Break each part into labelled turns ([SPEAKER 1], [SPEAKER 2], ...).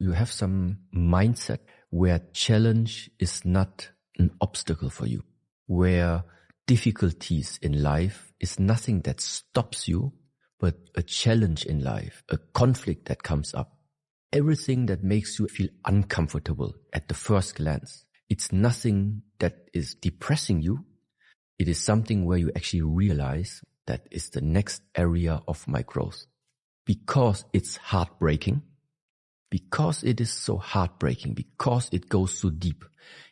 [SPEAKER 1] you have some mindset where challenge is not an obstacle for you, where difficulties in life is nothing that stops you, but a challenge in life, a conflict that comes up. Everything that makes you feel uncomfortable at the first glance, it's nothing that is depressing you. It is something where you actually realize that is the next area of my growth. Because it's heartbreaking, because it is so heartbreaking, because it goes so deep,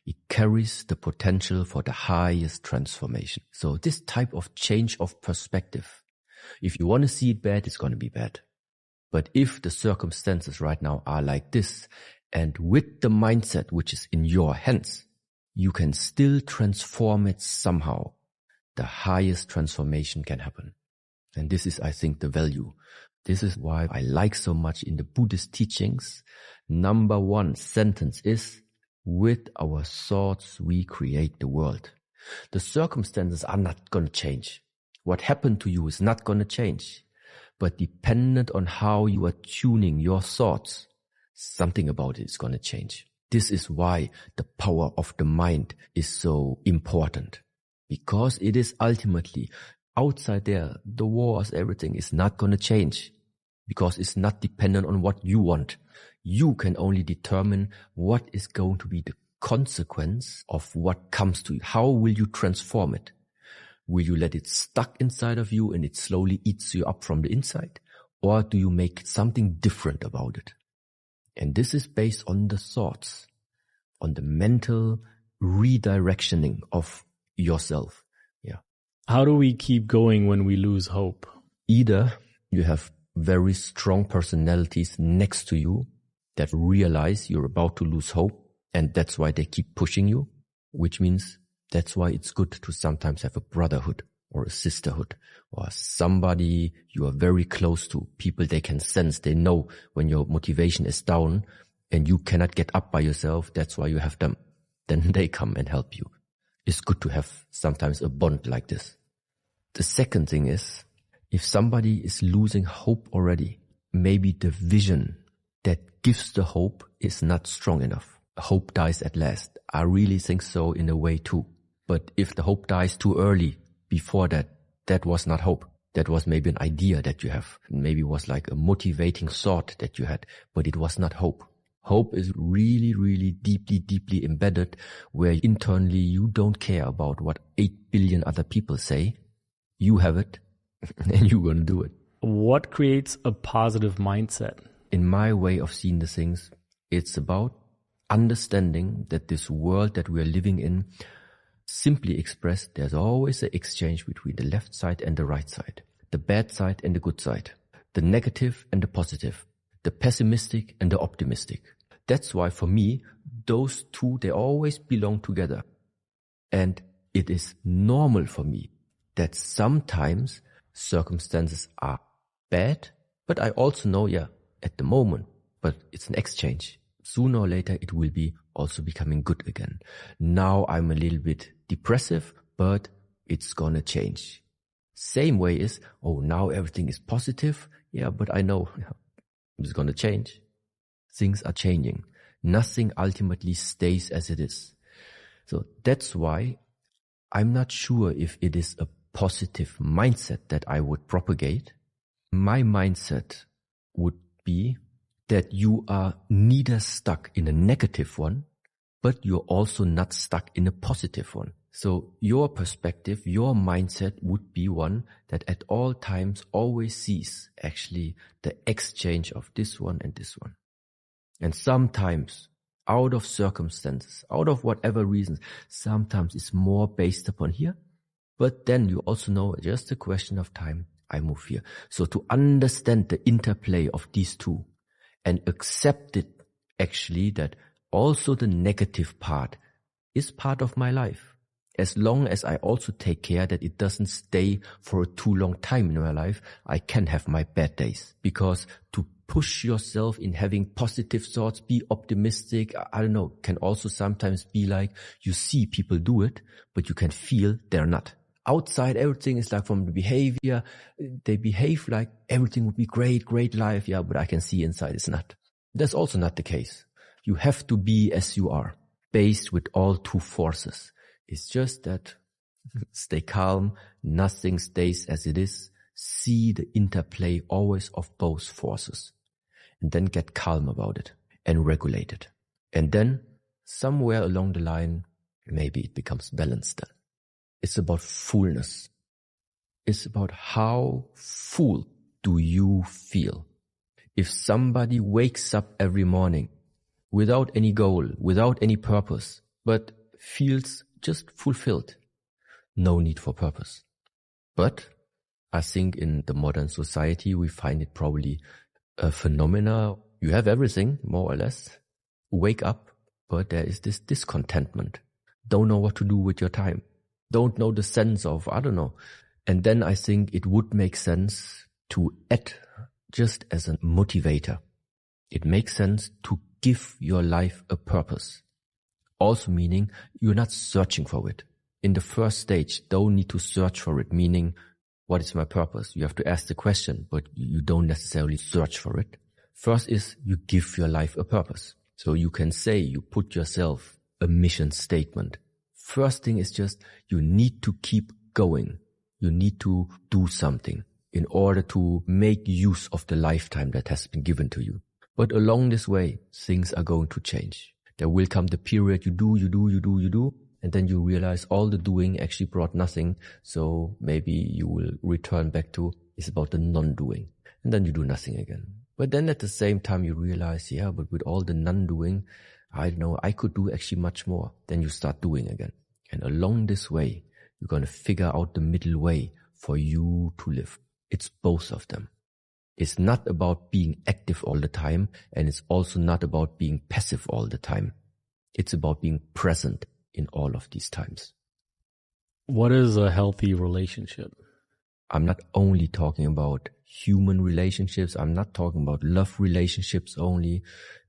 [SPEAKER 1] it carries the potential for the highest transformation. So this type of change of perspective, if you want to see it bad, it's going to be bad. But if the circumstances right now are like this, and with the mindset which is in your hands, you can still transform it somehow. The highest transformation can happen. And this is, I think, the value. This is why I like so much in the Buddhist teachings. Number one sentence is, with our thoughts we create the world. The circumstances are not going to change. What happened to you is not going to change. But dependent on how you are tuning your thoughts, something about it is going to change. This is why the power of the mind is so important. Because it is ultimately outside there, the wars, everything is not going to change. Because it's not dependent on what you want. You can only determine what is going to be the consequence of what comes to you. How will you transform it? Will you let it stuck inside of you and it slowly eats you up from the inside? Or do you make something different about it? And this is based on the thoughts, on the mental redirectioning of yourself. Yeah.
[SPEAKER 2] How do we keep going when we lose hope?
[SPEAKER 1] Either you have very strong personalities next to you that realize you're about to lose hope, and that's why they keep pushing you, which means that's why it's good to sometimes have a brotherhood or a sisterhood or somebody you are very close to, people they can sense, they know when your motivation is down and you cannot get up by yourself. That's why you have them. Then they come and help you. It's good to have sometimes a bond like this. The second thing is, if somebody is losing hope already, maybe the vision that gives the hope is not strong enough. Hope dies at last. I really think so in a way too. But if the hope dies too early, before that, that was not hope. That was maybe an idea that you have. Maybe it was like a motivating thought that you had, but it was not hope. Hope is really, really deeply, deeply embedded where internally you don't care about what 8 billion other people say. You have it and you're going to do it.
[SPEAKER 2] What creates a positive mindset?
[SPEAKER 1] In my way of seeing the things, it's about understanding that this world that we are living in, simply expressed, there's always an exchange between the left side and the right side, the bad side and the good side, the negative and the positive, the pessimistic and the optimistic. That's why for me, those two, they always belong together. And it is normal for me that sometimes circumstances are bad, but I also know, at the moment, but it's an exchange. Sooner or later, it will be also becoming good again. Now I'm a little bit depressive, but it's gonna change. Same way is, now everything is positive. But I know it's gonna change. Things are changing. Nothing ultimately stays as it is. So that's why I'm not sure if it is a positive mindset that I would propagate. My mindset would be that you are neither stuck in a negative one, but you're also not stuck in a positive one. So your perspective, your mindset would be one that at all times always sees actually the exchange of this one and this one. And sometimes out of circumstances, out of whatever reasons, sometimes it's more based upon here. But then you also know just a question of time, I move here. So to understand the interplay of these two and accept it actually that also the negative part is part of my life. As long as I also take care that it doesn't stay for a too long time in my life, I can have my bad days. Because to push yourself in having positive thoughts, be optimistic, can also sometimes be like you see people do it, but you can feel they're not. Outside, everything is like from the behavior, they behave like everything would be great life, but I can see inside it's not. That's also not the case. You have to be as you are, based with all two forces. It's just that stay calm, nothing stays as it is. See the interplay always of both forces. And then get calm about it and regulate it. And then somewhere along the line, maybe it becomes balanced then. It's about fullness. It's about how full do you feel. If somebody wakes up every morning without any goal, without any purpose, but feels just fulfilled, no need for purpose. But I think in the modern society, we find it probably a phenomena. You have everything, more or less. Wake up, but there is this discontentment. Don't know what to do with your time. Don't know the sense of, I don't know. And then I think it would make sense to add, just as a motivator, it makes sense to give your life a purpose. Also meaning you're not searching for it. In the first stage, don't need to search for it, meaning what is my purpose? You have to ask the question, but you don't necessarily search for it. First is you give your life a purpose. So you can say you put yourself a mission statement. First thing is just you need to keep going. You need to do something in order to make use of the lifetime that has been given to you. But along this way, things are going to change. There will come the period you do, and then you realize all the doing actually brought nothing. So maybe you will return back to, it's about the non-doing. And then you do nothing again. But then at the same time you realize, yeah, but with all the non-doing, I don't know, I could do actually much more. Then you start doing again. And along this way, you're going to figure out the middle way for you to live. It's both of them. It's not about being active all the time, and it's also not about being passive all the time. It's about being present in all of these times.
[SPEAKER 2] What is a healthy relationship?
[SPEAKER 1] I'm not only talking about human relationships. I'm not talking about love relationships only.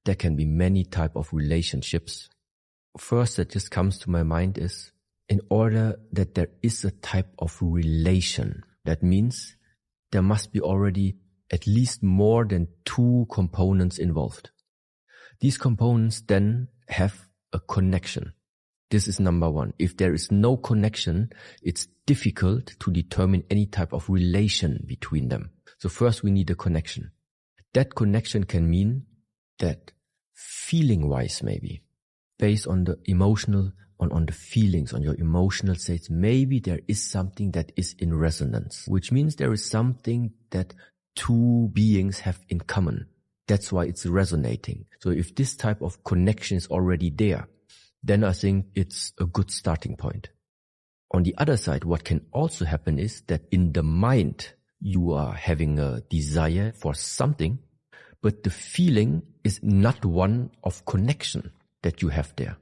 [SPEAKER 1] There can be many types of relationships. First that just comes to my mind is, in order that there is a type of relation, that means there must be already at least more than two components involved. These components then have a connection. This is number one. If there is no connection, it's difficult to determine any type of relation between them. So first we need a connection. That connection can mean that feeling-wise maybe, based on the emotional, on the feelings, on your emotional states, maybe there is something that is in resonance, which means there is something that two beings have in common. That's why it's resonating. So if this type of connection is already there, then I think it's a good starting point. On the other side, what can also happen is that in the mind, you are having a desire for something, but the feeling is not one of connection that you have there.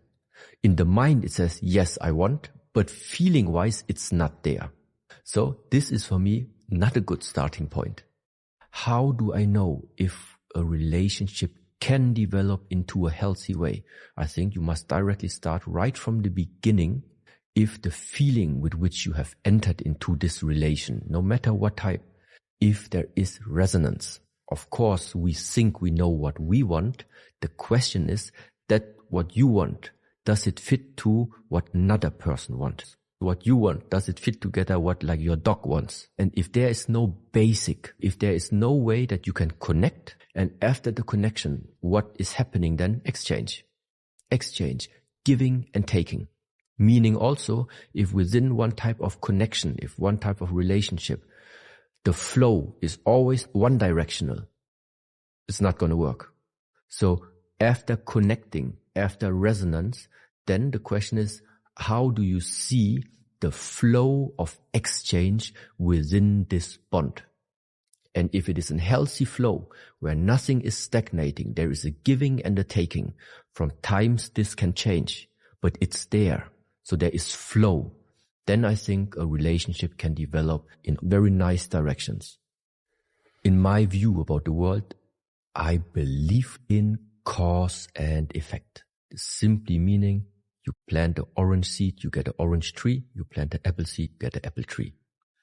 [SPEAKER 1] In the mind, it says, yes, I want, but feeling-wise, it's not there. So this is for me not a good starting point. How do I know if a relationship can develop into a healthy way? I think you must directly start right from the beginning. If the feeling with which you have entered into this relation, no matter what type, if there is resonance. Of course, we think we know what we want. The question is that what you want, does it fit to what another person wants? What you want, does it fit together what like your dog wants? And if there is no basic, if there is no way that you can connect, and after the connection, what is happening then? Exchange. Exchange, giving and taking. Meaning also, if within one type of connection, if one type of relationship, the flow is always one directional, it's not going to work. So after connecting, after resonance, then the question is, how do you see the flow of exchange within this bond? And if it is a healthy flow where nothing is stagnating, there is a giving and a taking. From times this can change, but it's there. So there is flow. Then I think a relationship can develop in very nice directions. In my view about the world, I believe in cause and effect. Simply meaning you plant the orange seed, you get an orange tree. You plant the apple seed, get an apple tree.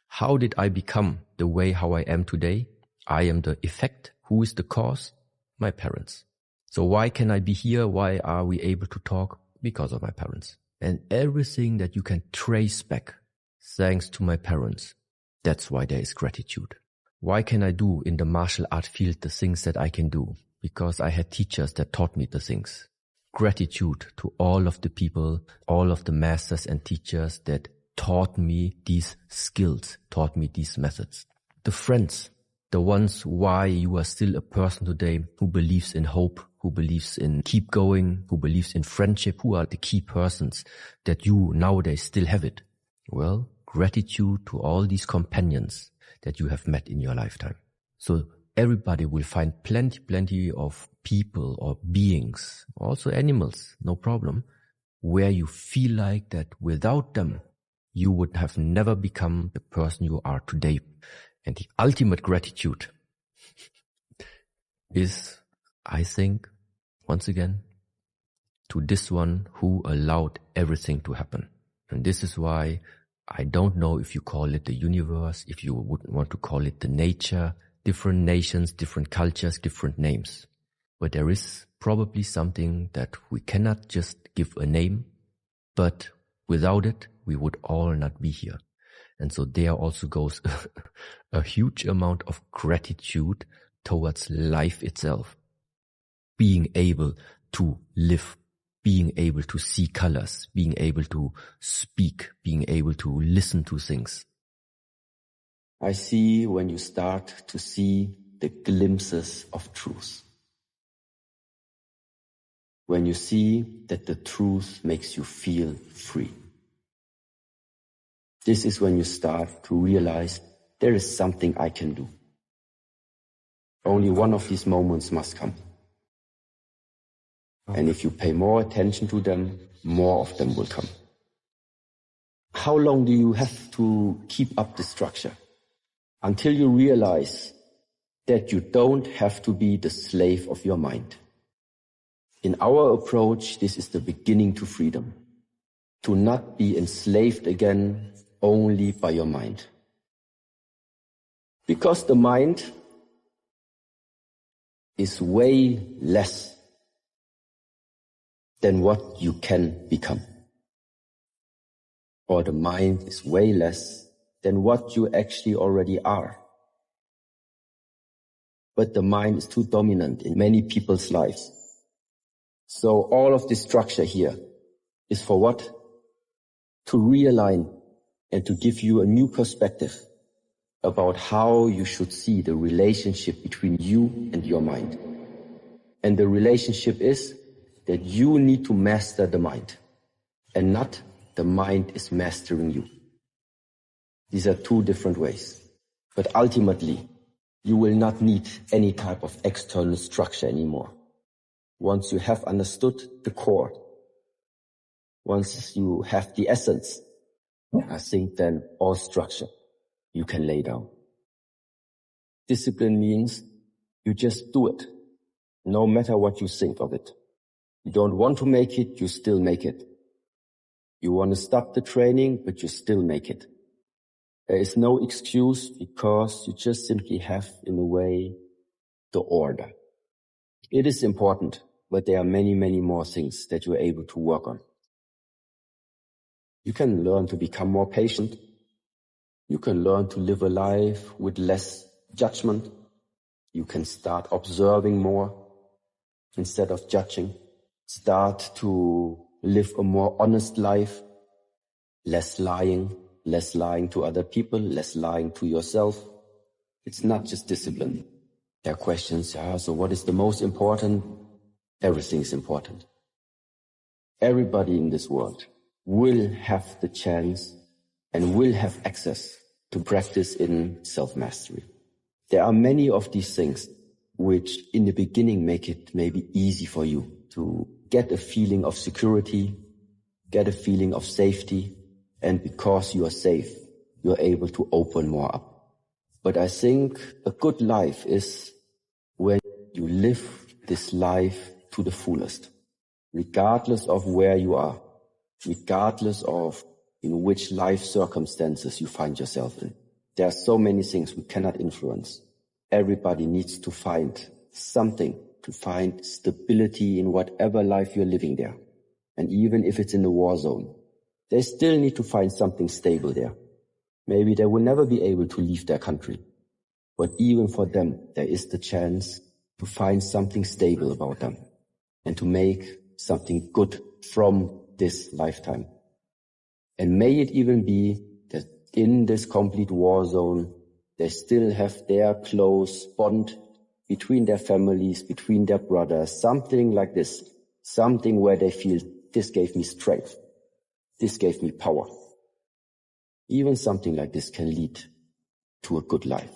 [SPEAKER 1] How did I become the way how I am today? I am the effect. Who is the cause? My parents. So why can I be here? Why are we able to talk? Because of my parents. And everything that you can trace back, thanks to my parents, that's why there is gratitude. Why can I do in the martial art field the things that I can do? Because I had teachers that taught me the things. Gratitude to all of the people, all of the masters and teachers that taught me these skills, taught me these methods. The friends, the ones why you are still a person today who believes in hope, who believes in keep going, who believes in friendship, who are the key persons that you nowadays still have it. Well, gratitude to all these companions that you have met in your lifetime. So everybody will find plenty of people or beings, also animals, no problem, where you feel like that without them, you would have never become the person you are today. And the ultimate gratitude is, I think, once again, to this one who allowed everything to happen. And this is why I don't know if you call it the universe, if you would want to call it the nature, different nations, different cultures, different names. But there is probably something that we cannot just give a name, but without it, we would all not be here. And so there also goes a huge amount of gratitude towards life itself. Being able to live, being able to see colors, being able to speak, being able to listen to things. I see when you start to see the glimpses of truth. When you see that the truth makes you feel free. This is when you start to realize there is something I can do. Only one of these moments must come. And if you pay more attention to them, more of them will come. How long do you have to keep up the structure? Until you realize that you don't have to be the slave of your mind. In our approach, this is the beginning to freedom. To not be enslaved again only by your mind. Because the mind is way less than what you can become. Or the mind is way less than what you actually already are. But the mind is too dominant in many people's lives. So all of this structure here is for what? To realign and to give you a new perspective about how you should see the relationship between you and your mind. And the relationship is that you need to master the mind and not the mind is mastering you. These are two different ways. But ultimately, you will not need any type of external structure anymore. Once you have understood the core, once you have the essence, I think then all structure you can lay down. Discipline means you just do it, no matter what you think of it. You don't want to make it, you still make it. You want to stop the training, but you still make it. There is no excuse because you just simply have, in a way, the order. It is important, but there are many more things that you're able to work on. You can learn to become more patient. You can learn to live a life with less judgment. You can start observing more instead of judging. Start to live a more honest life, less lying to other people, less lying to yourself. It's not just discipline. There are questions, so what is the most important? Everything is important. Everybody in this world will have the chance and will have access to practice in self-mastery. There are many of these things which in the beginning make it maybe easy for you to get a feeling of security, get a feeling of safety, and because you are safe, you're able to open more up. But I think a good life is when you live this life to the fullest, regardless of where you are, regardless of in which life circumstances you find yourself in. There are so many things we cannot influence. Everybody needs to find something
[SPEAKER 3] to find stability in whatever life you're living there. And even if it's in the war zone, they still need to find something stable there. Maybe they will never be able to leave their country. But even for them, there is the chance to find something stable about them and to make something good from this lifetime. And may it even be that in this complete war zone, they still have their close bond between their families, between their brothers, something like this, something where they feel this gave me strength, this gave me power. Even something like this can lead to a good life.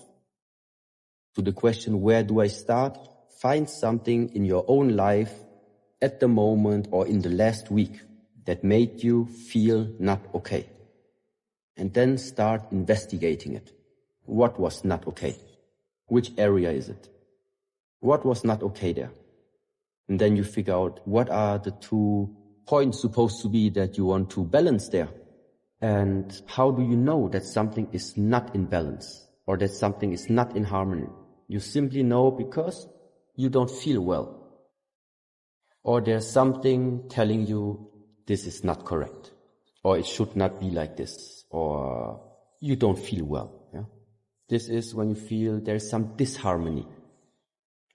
[SPEAKER 3] To the question, where do I start? Find something in your own life at the moment or in the last week that made you feel not okay. And then start investigating it. What was not okay? Which area is it? What was not okay there? And then you figure out what are the 2 points supposed to be that you want to balance there. And how do you know that something is not in balance or that something is not in harmony? You simply know because you don't feel well. Or there's something telling you this is not correct, or it should not be like this, or you don't feel well. Yeah? This is when you feel there's some disharmony.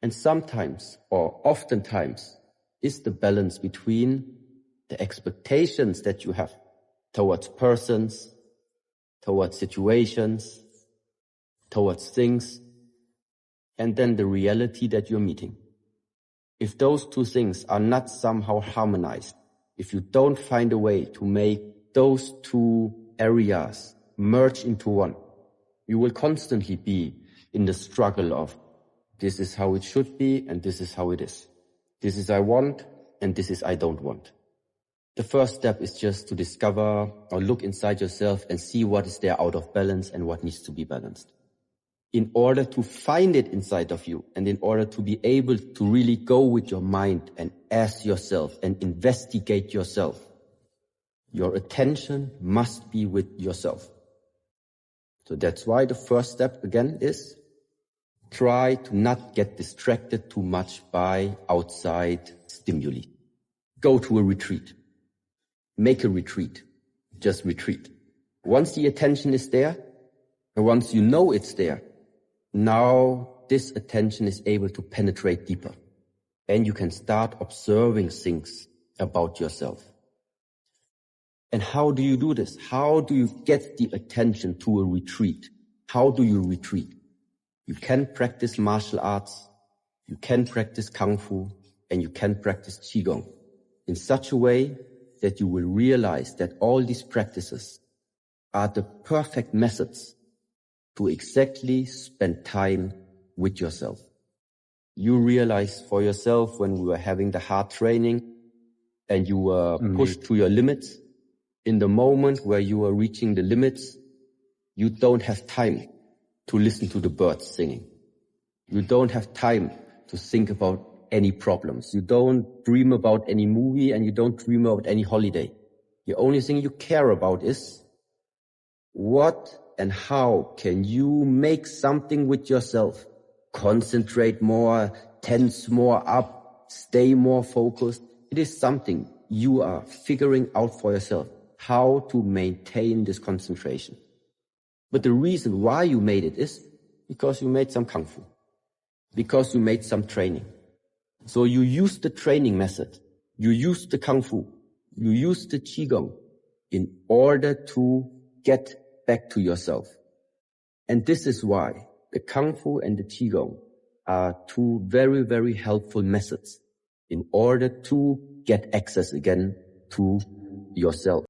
[SPEAKER 3] And sometimes, or oftentimes, is the balance between the expectations that you have towards persons, towards situations, towards things, and then the reality that you're meeting. If those 2 things are not somehow harmonized, if you don't find a way to make those 2 areas merge into one, you will constantly be in the struggle of this is how it should be and this is how it is. This is I want and this is I don't want. The first step is just to discover or look inside yourself and see what is there out of balance and what needs to be balanced. In order to find it inside of you and in order to be able to really go with your mind and ask yourself and investigate yourself, your attention must be with yourself. So that's why the first step again is try to not get distracted too much by outside stimuli. Go to a retreat. Make a retreat. Just retreat. Once the attention is there, and once you know it's there, now this attention is able to penetrate deeper. And you can start observing things about yourself. And how do you do this? How do you get the attention to a retreat? How do you retreat? You can practice martial arts, you can practice Kung Fu, and you can practice Qigong in such a way that you will realize that all these practices are the perfect methods to exactly spend time with yourself. You realize for yourself when we were having the hard training and you were pushed to your limits, in the moment where you are reaching the limits, you don't have time to listen to the birds singing. You don't have time to think about any problems. You don't dream about any movie and you don't dream about any holiday. The only thing you care about is what and how can you make something with yourself. Concentrate more, tense more up, stay more focused. It is something you are figuring out for yourself, how to maintain this concentration. But the reason why you made it is because you made some Kung Fu, because you made some training. So you use the training method, you use the Kung Fu, you use the Qigong in order to get back to yourself. And this is why the Kung Fu and the Qigong are 2 very, very helpful methods in order to get access again to yourself.